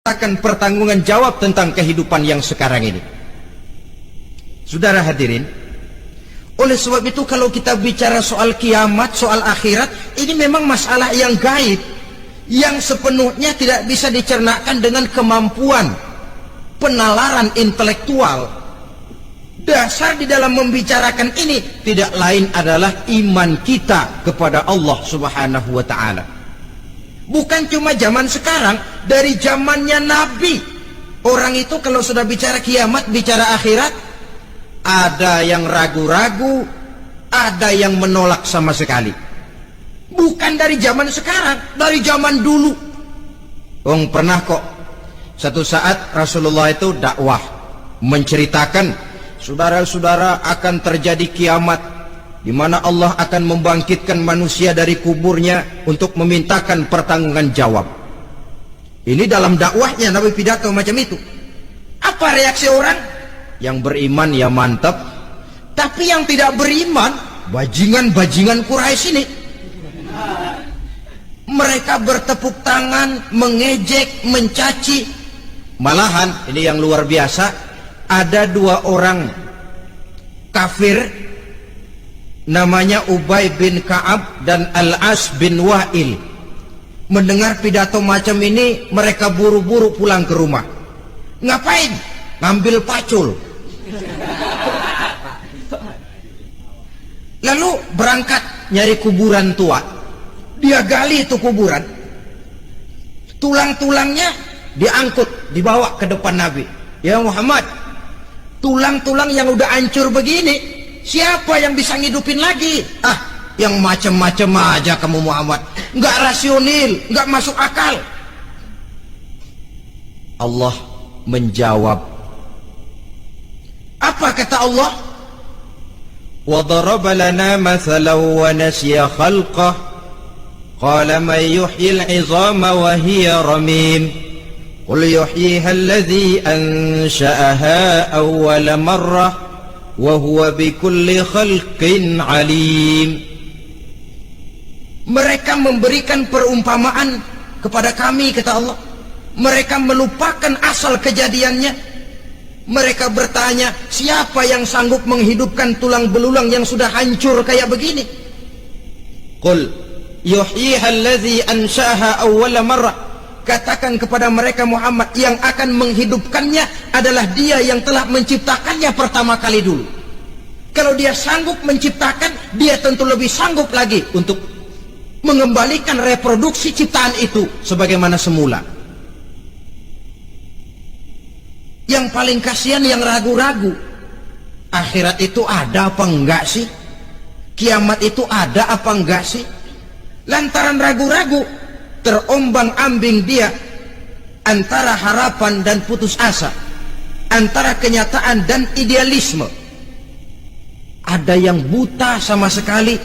akan pertanggungan jawab tentang kehidupan yang sekarang ini. Saudara hadirin, oleh sebab itu kalau kita bicara soal kiamat, soal akhirat, ini memang masalah yang gaib, yang sepenuhnya tidak bisa dicernakan dengan kemampuan penalaran intelektual. Dasar di dalam membicarakan ini tidak lain adalah iman kita kepada Allah Subhanahu wa ta'ala. Bukan cuma zaman sekarang, dari zamannya Nabi. Orang itu kalau sudah bicara kiamat, bicara akhirat, ada yang ragu-ragu, ada yang menolak sama sekali. Bukan dari zaman sekarang, dari zaman dulu. Pernah kok satu saat Rasulullah itu dakwah menceritakan, saudara-saudara, akan terjadi kiamat di mana Allah akan membangkitkan manusia dari kuburnya untuk memintakan pertanggungan jawab. Ini dalam dakwahnya Nabi pidato macam itu. Apa reaksi orang? Yang beriman ya mantap, tapi yang tidak beriman, bajingan-bajingan Quraisy ini, mereka bertepuk tangan, mengejek, mencaci. Malahan ini yang luar biasa, ada dua orang kafir namanya Ubay bin Ka'ab dan Al-As bin Wa'il. Mendengar pidato macam ini, mereka buru-buru pulang ke rumah. Ngapain? Ngambil pacul. Lalu berangkat nyari kuburan tua. Dia gali itu kuburan, tulang-tulangnya diangkut, dibawa ke depan Nabi. Ya Muhammad, tulang-tulang yang udah hancur begini, siapa yang bisa ngidupin lagi? Yang macam-macam aja kamu Muhammad, nggak rasional, nggak masuk akal. Allah menjawab. Apa kata Allah? وَضَرَبَ لَنَا مَثَلًا وَنَسِيَ خَلْقَهُ قَالَ مَنْ يُحْيِي الْعِظَامَ وَهِيَ رَمِيمٌ قُلْ يُحْيِيهَا الَّذِي أَنْشَأَهَا أَوَّلَ مَرَّةٍ وَهُوَ بِكُلِّ خَلْقٍ عَلِيمٌ. Mereka memberikan perumpamaan kepada kami, kata Allah. Mereka melupakan asal kejadiannya. Mereka bertanya, siapa yang sanggup menghidupkan tulang belulang yang sudah hancur kayak begini? Qul yuhyiha allazi ansha'aha awwala marrah. Katakan kepada mereka Muhammad, yang akan menghidupkannya adalah dia yang telah menciptakannya pertama kali dulu. Kalau dia sanggup menciptakan, dia tentu lebih sanggup lagi untuk mengembalikan reproduksi ciptaan itu sebagaimana semula. Yang paling kasihan yang ragu-ragu. Akhirat itu ada apa enggak sih? Kiamat itu ada apa enggak sih? Lantaran ragu-ragu, terombang-ambing dia antara harapan dan putus asa, antara kenyataan dan idealisme. Ada yang buta sama sekali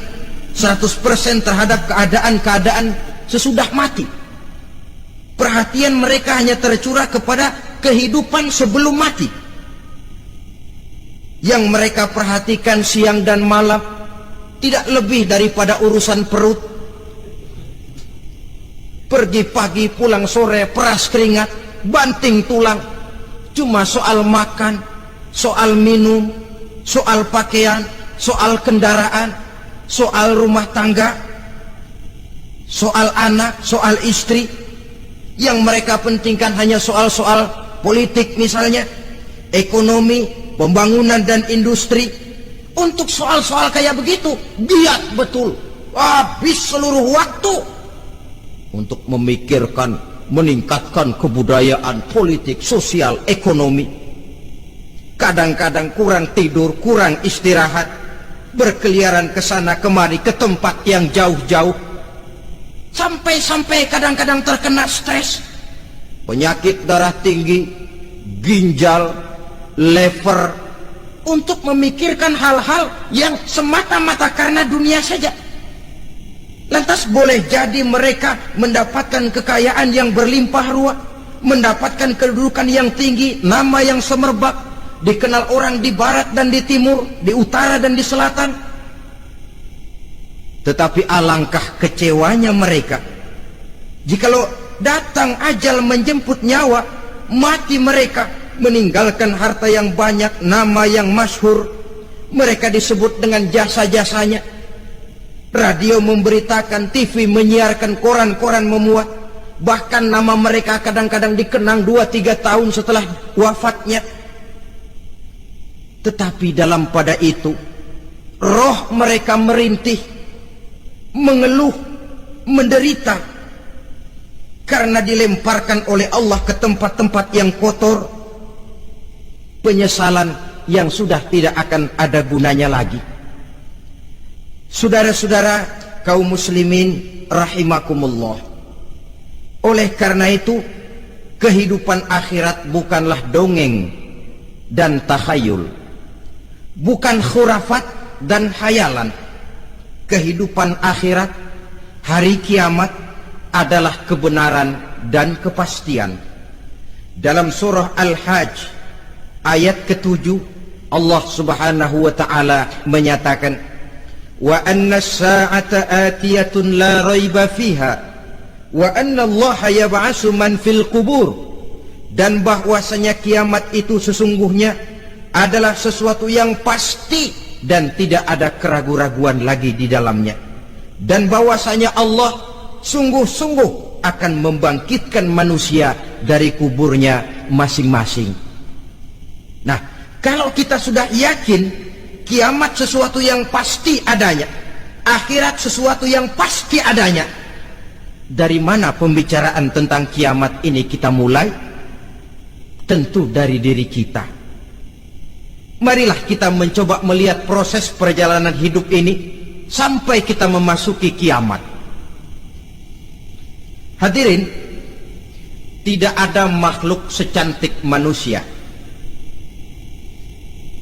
100% terhadap keadaan-keadaan sesudah mati. Perhatian mereka hanya tercurah kepada kehidupan sebelum mati. Yang mereka perhatikan siang dan malam tidak lebih daripada urusan perut. Pergi pagi, pulang sore, peras keringat, banting tulang. Cuma soal makan, soal minum, soal pakaian, soal kendaraan, soal rumah tangga, soal anak, soal istri. Yang mereka pentingkan hanya soal-soal politik misalnya, ekonomi, pembangunan dan industri. Untuk soal-soal kayak begitu, giat betul, habis seluruh waktu untuk memikirkan, meningkatkan kebudayaan, politik, sosial, ekonomi. Kadang-kadang kurang tidur, kurang istirahat, berkeliaran ke sana kemari, ke tempat yang jauh-jauh. Sampai-sampai kadang-kadang terkena stres, penyakit darah tinggi, ginjal, lever, untuk memikirkan hal-hal yang semata-mata karena dunia saja. Lantas boleh jadi mereka mendapatkan kekayaan yang berlimpah ruah, mendapatkan kedudukan yang tinggi, nama yang semerbak, dikenal orang di barat dan di timur, di utara dan di selatan. Tetapi alangkah kecewanya mereka jikalau datang ajal menjemput nyawa, mati mereka, meninggalkan harta yang banyak, nama yang masyhur. Mereka disebut dengan jasa-jasanya. Radio memberitakan, TV menyiarkan, koran-koran memuat. Bahkan nama mereka kadang-kadang dikenang 2-3 tahun setelah wafatnya. Tetapi dalam pada itu, roh mereka merintih, mengeluh, menderita, karena dilemparkan oleh Allah ke tempat-tempat yang kotor, penyesalan yang sudah tidak akan ada gunanya lagi. Saudara-saudara kaum muslimin rahimakumullah, oleh karena itu kehidupan akhirat bukanlah dongeng dan takhayul, bukan khurafat dan hayalan. Kehidupan akhirat, hari kiamat adalah kebenaran dan kepastian. Dalam surah Al-Hajj ayat ke-7, Allah Subhanahu wa taala menyatakan, wa anna as-sa'ata atiyatun la raiba fiha wa anna Allah yab'atsu man fil qubur, dan bahwasanya kiamat itu sesungguhnya adalah sesuatu yang pasti dan tidak ada keraguan-raguan lagi di dalamnya, dan bahwasanya Allah sungguh-sungguh akan membangkitkan manusia dari kuburnya masing-masing. Nah, kalau kita sudah yakin kiamat sesuatu yang pasti adanya, akhirat sesuatu yang pasti adanya, dari mana pembicaraan tentang kiamat ini kita mulai? Tentu dari diri kita. Marilah kita mencoba melihat proses perjalanan hidup ini sampai kita memasuki kiamat. Hadirin, tidak ada makhluk secantik manusia.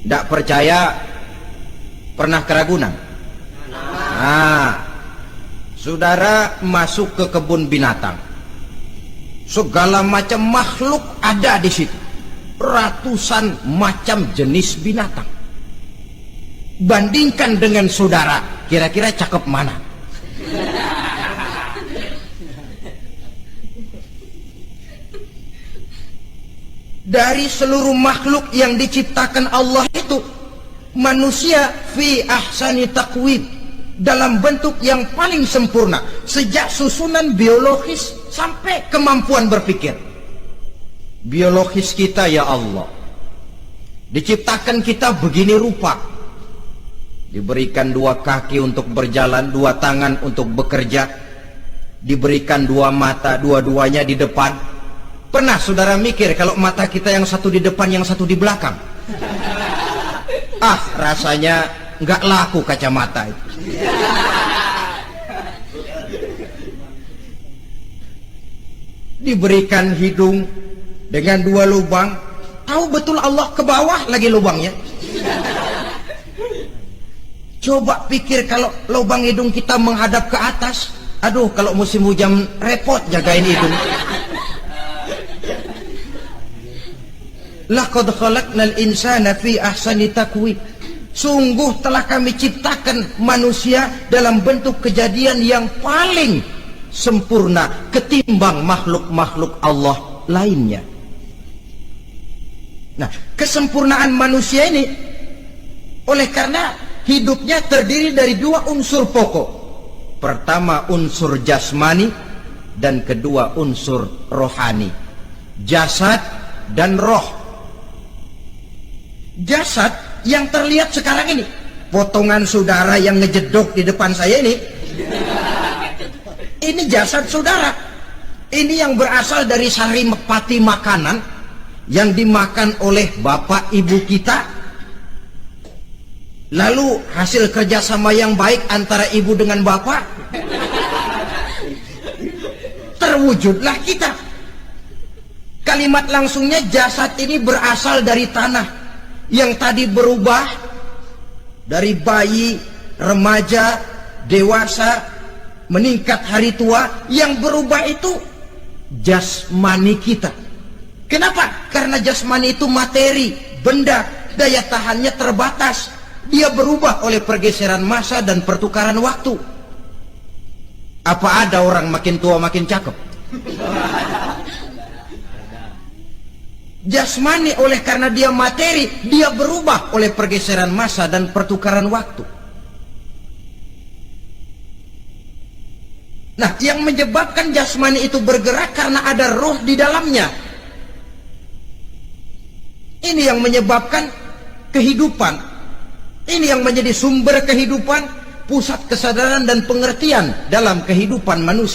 Tidak percaya, pernah keragunan? Nah, saudara masuk ke kebun binatang, segala macam makhluk ada di situ, ratusan macam jenis binatang. Bandingkan dengan saudara, kira-kira cakep mana? Dari seluruh makhluk yang diciptakan Allah itu, manusia fi ahsani taqwim, dalam bentuk yang paling sempurna, sejak susunan biologis sampai kemampuan berpikir. Biologis kita ya Allah, diciptakan kita begini rupa, diberikan 2 kaki untuk berjalan, 2 tangan untuk bekerja, diberikan 2 mata, dua-duanya di depan. Pernah saudara mikir kalau mata kita yang satu di depan, yang satu di belakang? Ah, rasanya nggak laku kacamata itu. Diberikan hidung dengan 2 lubang, tahu betul Allah ke bawah lagi lubangnya. Coba pikir kalau lubang hidung kita menghadap ke atas, aduh, kalau musim hujan repot jagain hidung. Laqad khalaqnal insana fi ahsani taqwim. Sungguh telah kami ciptakan manusia dalam bentuk kejadian yang paling sempurna ketimbang makhluk-makhluk Allah lainnya. Nah, kesempurnaan manusia ini oleh karena hidupnya terdiri dari 2 unsur pokok. Pertama unsur jasmani dan kedua unsur rohani, jasad dan roh. Jasad yang terlihat sekarang ini, potongan saudara yang ngejedok di depan saya ini jasad saudara. Ini yang berasal dari sari pati makanan yang dimakan oleh bapak ibu kita. Lalu hasil kerjasama yang baik antara ibu dengan bapak, terwujudlah kita. Kalimat langsungnya, jasad ini berasal dari tanah, yang tadi berubah dari bayi, remaja, dewasa, meningkat hari tua. Yang berubah itu jasmani kita. Kenapa? Karena jasmani itu materi, benda, daya tahannya terbatas. Dia berubah oleh pergeseran massa dan pertukaran waktu. Apa ada orang makin tua makin cakep? Jasmani oleh karena dia materi, dia berubah oleh pergeseran masa dan pertukaran waktu. Nah, yang menyebabkan jasmani itu bergerak karena ada roh di dalamnya. Ini yang menyebabkan kehidupan. Ini yang menjadi sumber kehidupan, pusat kesadaran dan pengertian dalam kehidupan manusia.